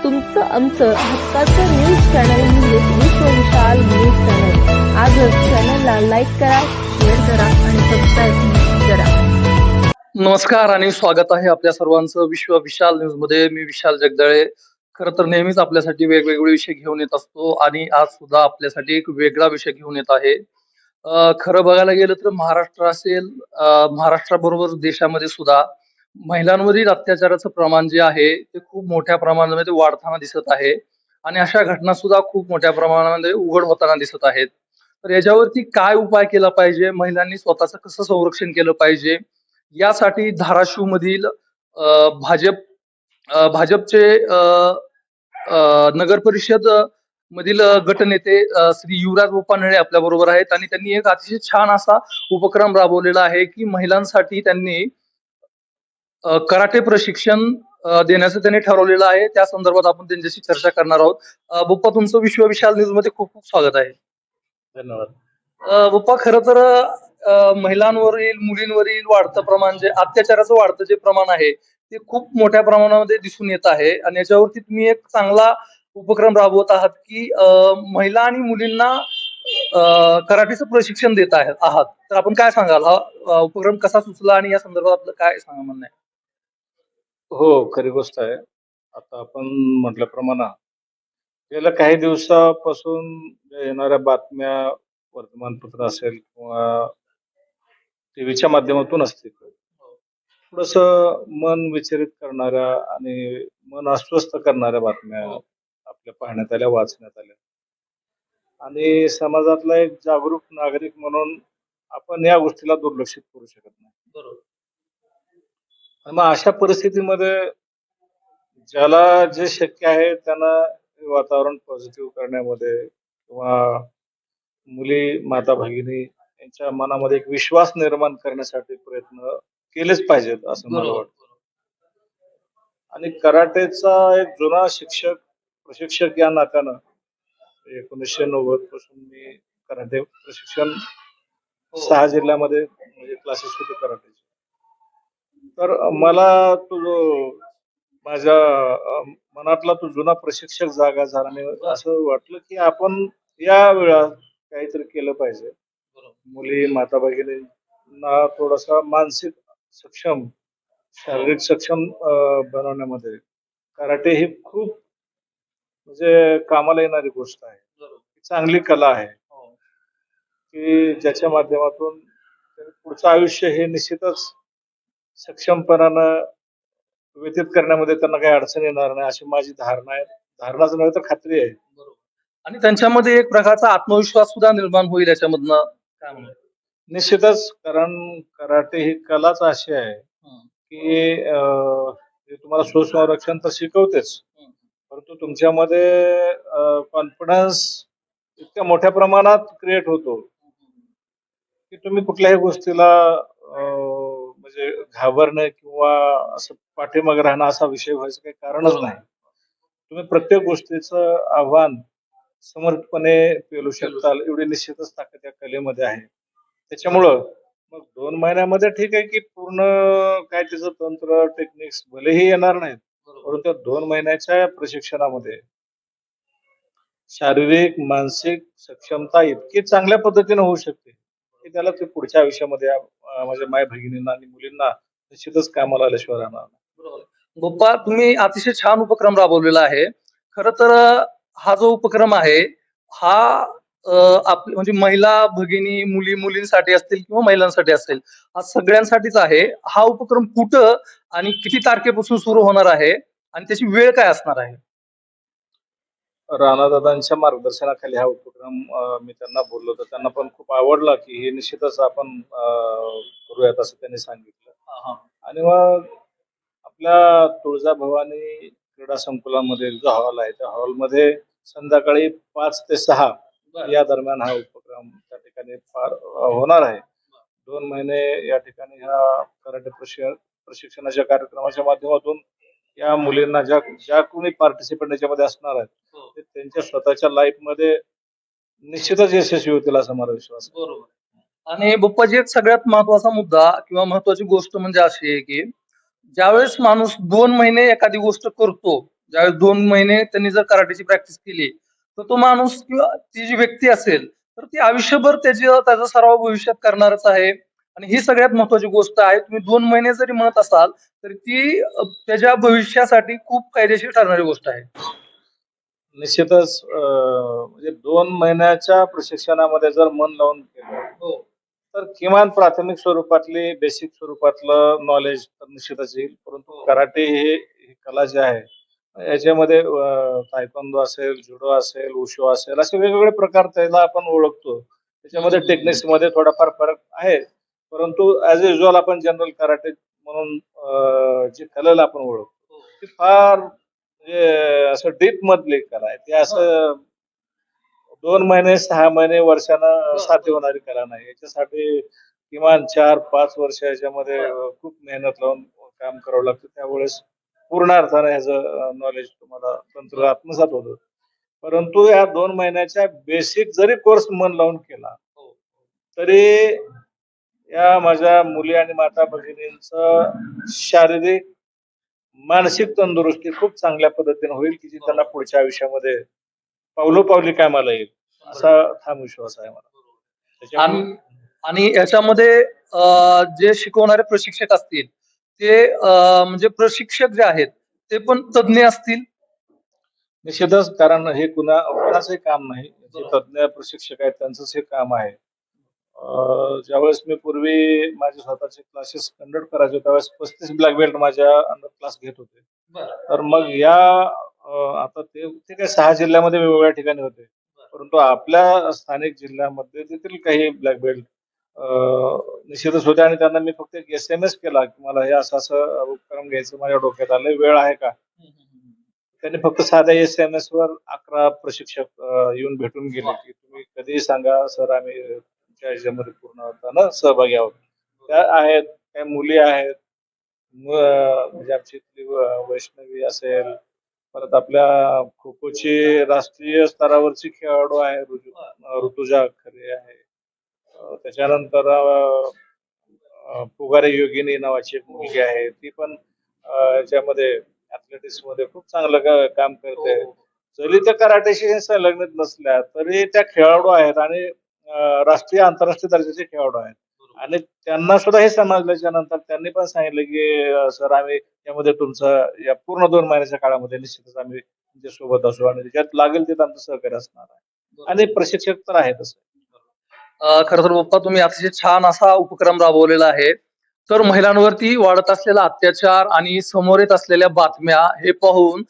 तुमचं आमचं हक्काचं न्यूज चॅनल म्हणजे विश्व विशाल न्यूज चॅनल. आजच चॅनलला लाईक करा, शेअर करा आणि सबस्क्राईब करा. नमस्कार आणि स्वागत आहे आपल्या सर्वांचं विश्व विशाल न्यूज मध्ये. मी विशाल जगदाळे. खरं तर नेहमीच आपल्यासाठी वेगवेगळे विषय घेऊन येत असतो आणि आज सुद्धा आपल्यासाठी एक वेगळा विषय घेऊन येत आहे. खरं बघायला गेलं तर महाराष्ट्र असेल, महाराष्ट्राबरोबर देशामध्ये सुद्धा महिलांवरील अत्याचाराचं प्रमाण जे आहे ते खूप मोठ्या प्रमाणामध्ये वाढताना दिसत आहे आणि अशा घटना सुद्धा खूप मोठ्या प्रमाणामध्ये उघड होताना दिसत आहेत. तर याच्यावरती काय उपाय केला पाहिजे, महिलांनी स्वतःचं कसं संरक्षण केलं पाहिजे, यासाठी धाराशिव मधील भाजपचे नगर परिषद मधील गटनेते श्री युवराज बोपानळे आपल्या बरोबर आहेत आणि त्यांनी एक अतिशय छान असा उपक्रम राबवलेला आहे की महिलांसाठी त्यांनी कराटे प्रशिक्षण देण्याचं त्यांनी ठरवलेलं आहे. त्या संदर्भात आपण त्यांच्याशी चर्चा करणार आहोत. बोप्पा, तुमचं विश्व विशाल न्यूज मध्ये खूप खूप स्वागत आहे. धन्यवाद. बोप्पा, खरं तर महिलांवरील, मुलींवरील वाढतं प्रमाण, जे अत्याचाराचं वाढतं जे प्रमाण आहे ते खूप मोठ्या प्रमाणामध्ये दिसून येत आहे आणि याच्यावरती तुम्ही एक चांगला उपक्रम राबवत आहात की महिला आणि मुलींना कराटेचं प्रशिक्षण देत आहात. तर आपण काय सांगाल, हा उपक्रम कसा सुचला आणि या संदर्भात आपलं काय सांगा म्हणणं आहे? हो, खरी गोष्ट आहे. आता आपण म्हटल्याप्रमाणे गेल्या काही दिवसापासून येणाऱ्या बातम्या वर्तमानपत्र असेल किंवा टीव्हीच्या माध्यमातून असतील, थोडस मन विचलित करणाऱ्या आणि मन अस्वस्थ करणाऱ्या बातम्या आपल्या पाहण्यात आल्या, वाचण्यात आल्या. आणि समाजातला एक जागरूक नागरिक म्हणून आपण या गोष्टीला दुर्लक्षित करू शकत नाही. बरोबर. आणि मग अशा परिस्थितीमध्ये ज्याला जे शक्य आहे त्यांना वातावरण पॉझिटिव्ह करण्यामध्ये किंवा मुली, माता भगिनी यांच्या मनामध्ये एक विश्वास निर्माण करण्यासाठी प्रयत्न केलेच पाहिजेत असं मला बरोबर. वाटतं. आणि कराटेचा एक जुना प्रशिक्षक या नात्यानं 1990 पासून मी कराटे प्रशिक्षण हो. 6 जिल्ह्यामध्ये म्हणजे क्लासेस होते कराटेचे. तर मला तो जो माझ्या मनातला तो जुना प्रशिक्षक जागा झाला आणि असं वाटलं की आपण या वेळात काहीतरी केलं पाहिजे. बरोबर. मुली, माता भगिनींना थोडासा मानसिक सक्षम, शारीरिक सक्षम बनवण्यामध्ये कराटे ही खूप म्हणजे कामाला येणारी गोष्ट आहे. बरोबर. चांगली कला आहे हो. की ज्याच्या माध्यमातून पुढचं आयुष्य हे निश्चितच सक्षमपणानं व्यतीत करण्यामध्ये त्यांना काही अडचण येणार नाही अशी माझी धारणा आहे. धारणाच नव्हे तर खात्री आहे. बरोबर. आणि त्यांच्यामध्ये एक प्रकारचा आत्मविश्वास सुद्धा निर्माण होईल याच्यामधनं, काय म्हणून? निश्चितच, कारण कराटे ही कलाच अशी आहे हं. की ते तुम्हाला स्वसंरक्षण तर शिकवतेच, हं. परंतु तुमच्यामध्ये कॉन्फिडन्स इतक्या मोठ्या प्रमाणात क्रिएट होतो की तुम्ही कुठल्याही गोष्टीला म्हणजे घाबरणं किंवा असं पाठीमागे राहणं असा विषय व्हायचं काही कारणच बरोबर. नाही. तुम्ही प्रत्येक गोष्टीचं आव्हान समर्थपणे पेलू शकताल एवढी निश्चितच ताकद या कलेमध्ये आहे. त्याच्यामुळं मग 2 महिन्यामध्ये ठीक आहे की पूर्ण काय त्याचं तंत्र, टेक्निक्स भलेही येणार नाहीत, बरोबर. परंतु त्या 2 महिन्याच्या प्रशिक्षणामध्ये शारीरिक, मानसिक सक्षमता इतकी चांगल्या पद्धतीने होऊ शकते की त्याला ते पुढच्या आयुष्यामध्ये माझ्या माय भगिनींना आणि मुलींना निश्चितच कामाला आल्याशिवाय राहणार नाही. बरोबर. गोप्पा, तुम्ही अतिशय छान उपक्रम राबवलेला आहे. खरं तर हा जो उपक्रम आहे हा म्हणजे महिला भगिनी, मुलींसाठी असतील किंवा महिलांसाठी असेल, हा सगळ्यांसाठीच आहे. हा उपक्रम कुठं आणि किती तारखेपासून सुरू होणार आहे आणि त्याची वेळ काय असणार आहे? राणादादांच्या मार्गदर्शनाखाली हा उपक्रम मी त्यांना बोललो तर त्यांना पण खूप आवडला की हे निश्चितच आपण करूयात असं त्यांनी सांगितलं. हा, हा. आणि मग आपल्या तुळजाभवानी क्रीडा संकुलामध्ये जो हॉल आहे त्या हॉलमध्ये संध्याकाळी 5 ते 6 या दरम्यान हा उपक्रम त्या ठिकाणी होणार आहे. 2 महिने या ठिकाणी ह्या कराटे प्रशिक्षणाच्या कार्यक्रमाच्या माध्यमातून या मुलींना ज्या कोणी पार्टिसिपंट याच्यामध्ये असणार आहेत हो. ते त्यांच्या स्वतःच्या लाईफ मध्ये निश्चितच यशस्वी होतील असा मला विश्वास आहे. बरोबर. आणि बोप्पाजी, एक सगळ्यात महत्वाचा मुद्दा किंवा महत्वाची गोष्ट म्हणजे अशी आहे की ज्यावेळेस माणूस 2 महिने एखादी गोष्ट करतो ज्यावेळेस 2 महिने त्यांनी जर कराटेची प्रॅक्टिस केली तर तो माणूस किंवा ती जी व्यक्ती असेल तर ती आयुष्यभर त्याचा सराव भविष्यात करणारच आहे. आणि ही सगळ्यात महत्वाची गोष्ट आहे. तुम्ही 2 महिने जरी म्हणत असाल तर ती त्याच्या भविष्यासाठी खूप फायदेशीर ठरणारी गोष्ट आहे. निश्चितच म्हणजे 2 महिन्याच्या प्रशिक्षणामध्ये जर मन लावून केलं हो. तर किमान प्राथमिक स्वरूपातली बेसिक स्वरूपातलं नॉलेज तर निश्चितच येईल. परंतु कराटे ही कला जी आहे याच्यामध्ये तायक्वांदो असेल, जुडो असेल, वुशू असेल असे वेगवेगळे प्रकार त्याला आपण ओळखतो. त्याच्यामध्ये टेक्निक्स मध्ये थोडाफार फरक आहे. परंतु ऍज युजल आपण जनरल कराटे म्हणून जी कलेला आपण ओळखतो ती फार म्हणजे असं डीप मधली कला आहे. ती असं 2 महिने, 6 महिने, वर्षानं साध्य होणारी कला नाही. याच्यासाठी किमान 4-5 वर्ष याच्यामध्ये खूप मेहनत लावून काम करावं लागतं. त्यावेळेस पूर्ण अर्थाने ह्याचं नॉलेज तुम्हाला तंत्र आत्मसात होतं. परंतु या 2 महिन्याच्या बेसिक जरी कोर्स मन लावून केला तरी या माझ्या मुली आणि माता भगिनींचं शारीरिक, मानसिक तंदुरुस्ती खूप चांगल्या पद्धतीने होईल की जी त्यांना पुढच्या आयुष्यामध्ये पावलोपावली कामाला येईल असा ठाम विश्वास आहे मला. त्याच्यामुळे आणि याच्यामध्ये जे शिकवणारे प्रशिक्षक असतील ते म्हणजे प्रशिक्षक जे आहेत ते पण तज्ञ असतील. निश्चितच, कारण हे कुणाचंही काम नाही. जे तज्ञ प्रशिक्षक आहेत त्यांचंच हे काम आहे. ज्यावेळेस मी पूर्वी माझे स्वतःचे क्लासेस कंडक्ट करायचो त्यावेळेस 35 ब्लॅक बेल्ट माझ्या अंडर क्लास घेत होते. तर मग आता ते काय 6 जिल्ह्यामध्ये वेगवेगळ्या ठिकाणी होते. परंतु आपल्या स्थानिक जिल्ह्यामध्ये देखील काही ब्लॅक बेल्ट निश्चितच होते आणि त्यांना मी फक्त एक SMS केला की मला हे असं उपक्रम घ्यायचं माझ्या डोक्यात आलंय, वेळ आहे का? त्यांनी फक्त साध्या SMS वर 11 प्रशिक्षक येऊन भेटून गेले की तुम्ही कधीही सांगा सर, आम्ही तुमच्या ह्याच्यामध्ये पूर्णपणे सहभागी आहोत. त्या आहेत, काही मुली आहेत, म्हणजे आमची वैष्णवी असेल, परत आपल्या खो खोची राष्ट्रीय स्तरावरची खेळाडू आहे ऋतुजा खरे आहे. त्याच्यानंतर पुगारे योगिनी नावाची एक मुलगी आहे, ती पण याच्यामध्ये ऍथलेटिक्स मध्ये खूप चांगलं काम करते. जरी त्या कराटेशी संलग्नित नसल्या तरी त्या खेळाडू आहेत आणि राष्ट्रीय आंतरराष्ट्रीय दर्जाचे खेळाडू आहेत. आणि त्यांना सुद्धा हे समजल्याच्या नंतर त्यांनी पण सांगितलं की सर, आम्ही यामध्ये तुमचं या पूर्ण 2 महिन्याच्या काळामध्ये निश्चितच आम्ही तुमच्या सोबत असू आणि ज्यात लागेल ते आमचं सहकार्य असणार आहे. आणि प्रशिक्षक तर आहेतच. खरं तर पप्पा तुम्ही अतिशय छान असा उपक्रम राबवलेला आहे. तर महिलांवरती वाढत असलेला अत्याचार आणि समोर येत असलेल्या बातम्या हे पाहून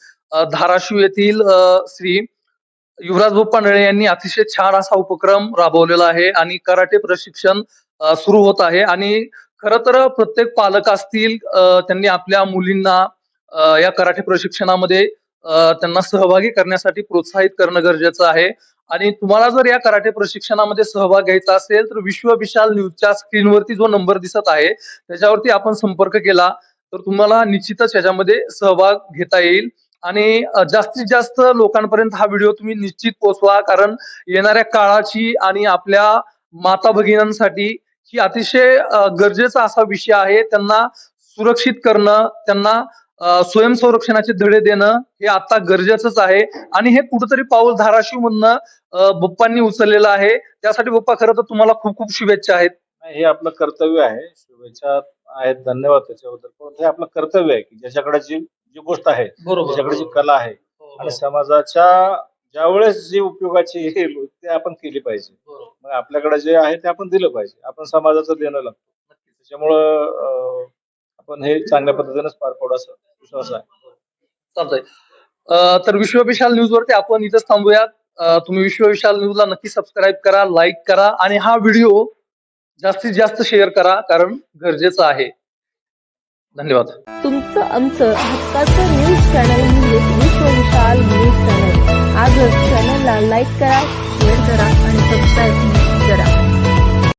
धाराशिव येथील श्री युवराज बाप्पा नळे यांनी अतिशय छान असा उपक्रम राबवलेला आहे आणि कराटे प्रशिक्षण सुरू होत आहे. आणि खरं तर प्रत्येक पालक असतील त्यांनी आपल्या मुलींना या कराटे प्रशिक्षणामध्ये त्यांना सहभागी करण्यासाठी प्रोत्साहित करणं गरजेचं आहे. आणि तुम्हाला जर या कराटे प्रशिक्षणामध्ये सहभाग घ्यायचा असेल तर विश्व विशाल न्यूजच्या स्क्रीनवरती जो नंबर दिसत आहे त्याच्यावरती आपण संपर्क केला तर तुम्हाला निश्चितच याच्यामध्ये सहभाग घेता येईल. आणि जास्तीत जास्त लोकांपर्यंत हा व्हिडिओ तुम्ही निश्चित पोहोचवा, कारण येणाऱ्या काळाची आणि आपल्या माता भगिनींसाठी ही अतिशय गरजेचा असा विषय आहे. त्यांना सुरक्षित करणं, त्यांना स्वयंसंरक्षणाचे धडे देणं हे आता गरजेचंच आहे. आणि हे कुठेतरी पाऊल धाराशिव मधनं बाप्पांनी उचललेलं आहे. त्यासाठी बाप्पा खरं तर तुम्हाला खूप खूप शुभेच्छा आहेत. हे आपलं कर्तव्य आहे. शुभेच्छा आहेत, धन्यवाद त्याच्याबद्दल. पण हे आपलं कर्तव्य आहे की ज्याच्याकडे जी गोष्ट आहे, ज्याच्याकडे जी कला आहे आणि समाजाच्या ज्यावेळेस जी उपयोगाची येईल ते आपण केली पाहिजे. मग आपल्याकडे जे आहे ते आपण दिलं पाहिजे. आपण समाजाचं देणं लागतो. त्याच्यामुळं आपण हे चांगल्या पद्धतीनेच पार पाडू असं विश्वास आहे. चालतंय. तर विश्व विशाल न्यूज वरती आपण इथंच थांबूयात. तुम्ही विश्व विशाल न्यूजला नक्की सबस्क्राईब करा, लाईक करा आणि हा व्हिडिओ जास्तीत जास्त शेअर करा, कारण गरजेचं आहे. धन्यवाद. तुमचं आमचं हक्काचं न्यूज चॅनल म्हणजे विश्व विशाल न्यूज चॅनल. आजच चॅनलला लाईक करा, शेअर करा आणि सबस्क्राईब करा.